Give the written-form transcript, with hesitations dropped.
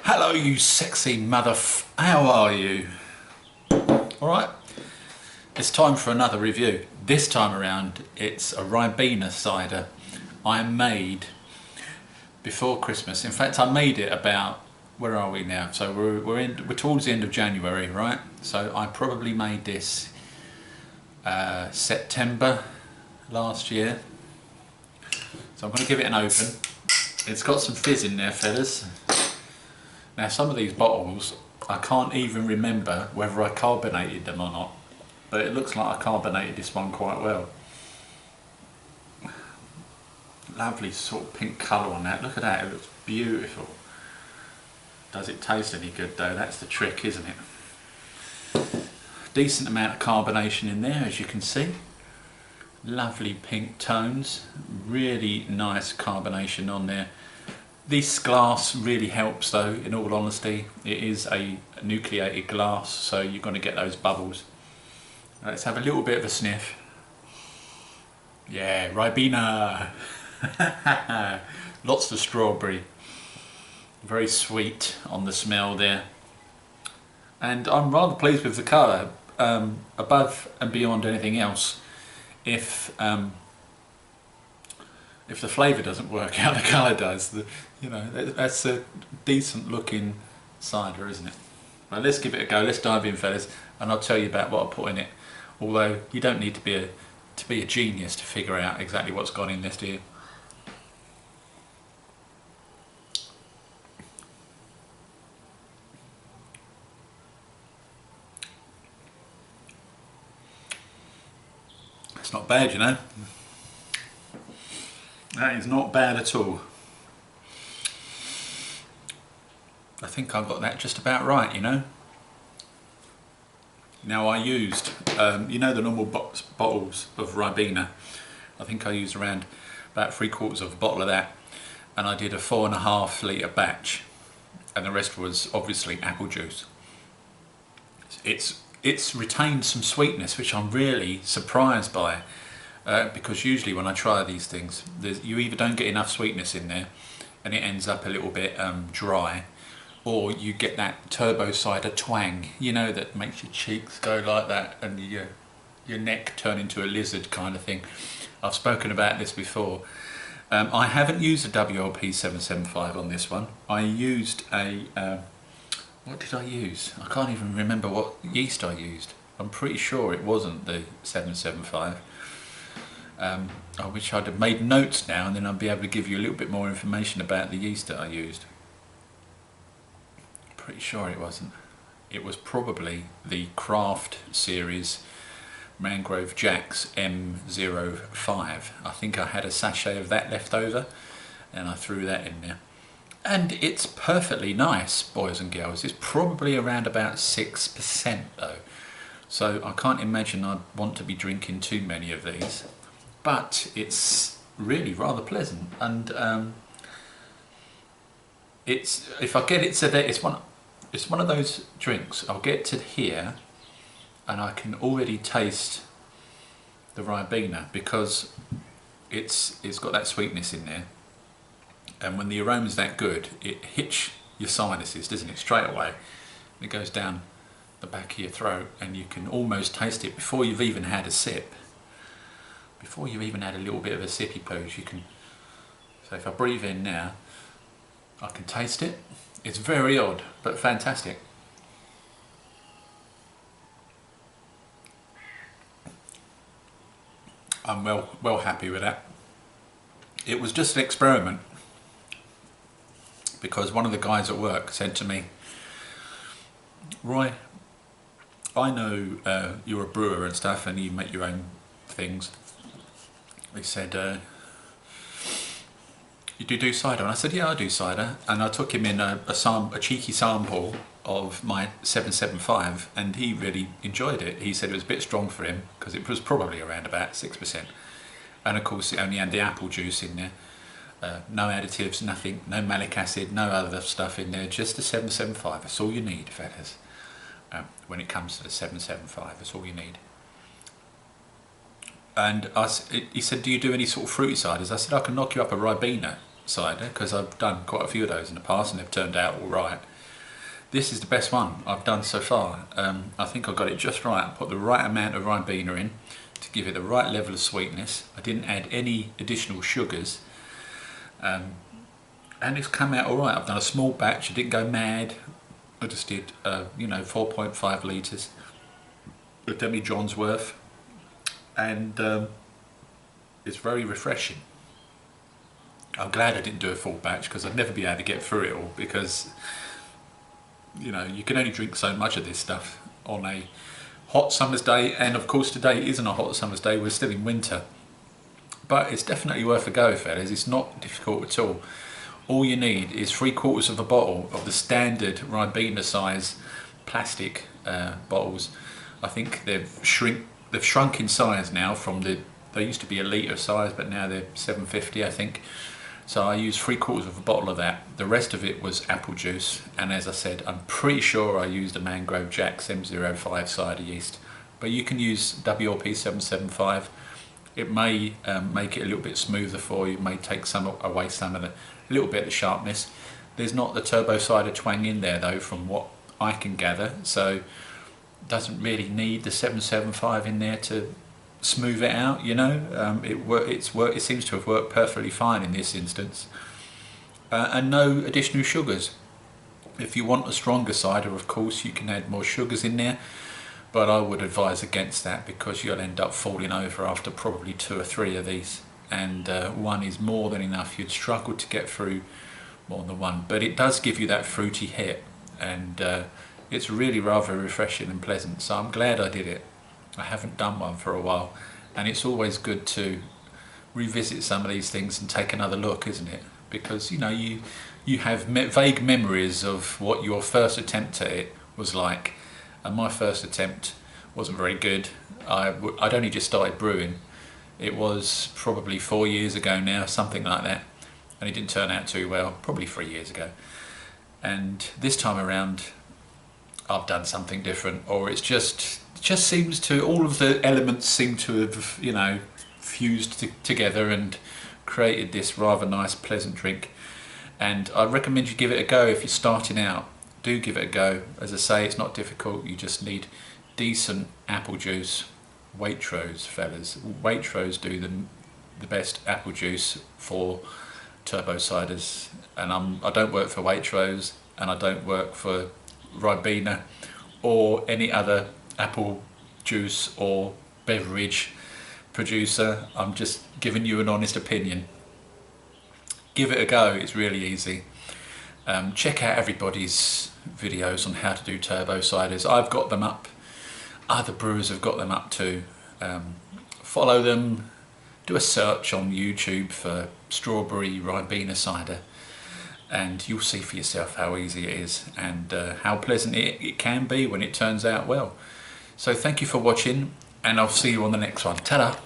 Hello, you sexy how are you? Alright, it's time for another review. This time around it's a Ribena cider I made before Christmas. In fact, I made it about, where are we now? So we're towards the end of January, right? So I probably made this September last year. So I'm going to give it an open. It's got some fizz in there, fellas. Now some of these bottles, I can't even remember whether I carbonated them or not, but it looks like I carbonated this one quite well. Lovely sort of pink colour on that, look at that, it looks beautiful. Does it taste any good though? That's the trick, isn't it? Decent amount of carbonation in there, as you can see. Lovely pink tones, really nice carbonation on there. This glass really helps though, in all honesty. It is a nucleated glass, so you're going to get those bubbles. Let's have a little bit of a sniff. Yeah, Ribena! Lots of strawberry. Very sweet on the smell there. And I'm rather pleased with the colour, above and beyond anything else. If the flavour doesn't work out, the colour does. That's a decent looking cider, isn't it? Well, let's give it a go. Let's dive in, fellas, and I'll tell you about what I put in it. Although you don't need to be a genius to figure out exactly what's gone in this, do you? It's not bad, you know. That is not bad at all. I think I got that just about right, you know. Now I used, you know, the normal bottles of Ribena. I think I used around about 3/4 of a bottle of that, and I did a 4.5 litre batch, and the rest was obviously apple juice. It's retained some sweetness, which I'm really surprised by. Because usually when I try these things, you either don't get enough sweetness in there and it ends up a little bit dry, or you get that turbo cider twang, you know, that makes your cheeks go like that and your neck turn into a lizard kind of thing. I've spoken about this before. I haven't used a WLP 775 on this one. I used a, what did I use? I can't even remember what yeast I used. I'm pretty sure it wasn't the 775. I wish I'd have made notes now, and then I'd be able to give you a little bit more information about the yeast that I used. Pretty sure it wasn't. It was probably the Craft series Mangrove Jacks M05. I think I had a sachet of that left over and I threw that in there. And it's perfectly nice, boys and girls. It's probably around about 6% though. So I can't imagine I'd want to be drinking too many of these. But it's really rather pleasant, and if I get it to there, it's one of those drinks. I'll get to here, and I can already taste the Ribena because it's got that sweetness in there, and when the aroma's that good, it hits your sinuses, doesn't it, straight away. It goes down the back of your throat, and you can almost taste it before you've even had a sip. Before you've even had a little bit of a sippy pooch, you can. So if I breathe in now, I can taste it. It's very odd, but fantastic. I'm well happy with that. It was just an experiment because one of the guys at work said to me, "Roy, I know you're a brewer and stuff, and you make your own things." He said, "You do cider?" And I said, "Yeah, I do cider." And I took him in a cheeky sample of my 775, and he really enjoyed it. He said it was a bit strong for him because it was probably around about 6%. And of course it only had the apple juice in there. No additives, nothing, no malic acid, no other stuff in there, just the 775. That's all you need, fellas. When it comes to the 775, that's all you need. And he said, "Do you do any sort of fruity ciders?" I said, "I can knock you up a Ribena cider because I've done quite a few of those in the past and they've turned out all right." this is the best one I've done so far. I think I got it just right. I put the right amount of Ribena in to give it the right level of sweetness. I didn't add any additional sugars, and it's come out all right. I've done a small batch. I didn't go mad. I just did, 4.5 litres, a demi-john's worth, and it's very refreshing. I'm glad I didn't do a full batch because I'd never be able to get through it all, because you can only drink so much of this stuff on a hot summer's day, and of course today isn't a hot summer's day, we're still in winter. But it's definitely worth a go, fellas. It's not difficult at all. All you need is 3/4 of a bottle of the standard Ribena size plastic bottles. I think they've shrunk in size now from they used to be a litre size, but now they're 750, I think. So I used 3/4 of a bottle of that. The rest of it was apple juice, and as I said, I'm pretty sure I used a Mangrove Jack's M05 cider yeast, but you can use WLP 775. It may make it a little bit smoother for you. It may take away some of a little bit of the sharpness. There's not the turbo cider twang in there though, from what I can gather, so doesn't really need the 775 in there to smooth it out. It seems to have worked perfectly fine in this instance, and no additional sugars. If you want a stronger cider, of course you can add more sugars in there, but I would advise against that, because you'll end up falling over after probably 2 or 3 of these, and one is more than enough. You'd struggle to get through more than one, but it does give you that fruity hit, and it's really rather refreshing and pleasant. So I'm glad I did it. I haven't done one for a while, and it's always good to revisit some of these things and take another look, isn't it? Because you have vague memories of what your first attempt at it was like, and my first attempt wasn't very good. I'd only just started brewing. It was probably 4 years ago now, something like that, and it didn't turn out too well, probably 3 years ago. And this time around I've done something different, or it just seems to, all of the elements seem to have fused together and created this rather nice pleasant drink. And I recommend you give it a go if you're starting out. Do give it a go. As I say, it's not difficult. You just need decent apple juice. Waitrose, fellas. Waitrose do the best apple juice for turbo ciders. And I don't work for Waitrose, and I don't work for Ribena or any other apple juice or beverage producer. I'm just giving you an honest opinion. Give it a go. It's really easy. Check out everybody's videos on how to do turbo ciders. I've got them up. Other brewers have got them up too. Follow them. Do a search on YouTube for strawberry Ribena cider, and you'll see for yourself how easy it is, and how pleasant it can be when it turns out well. So thank you for watching, and I'll see you on the next one. Ta-da!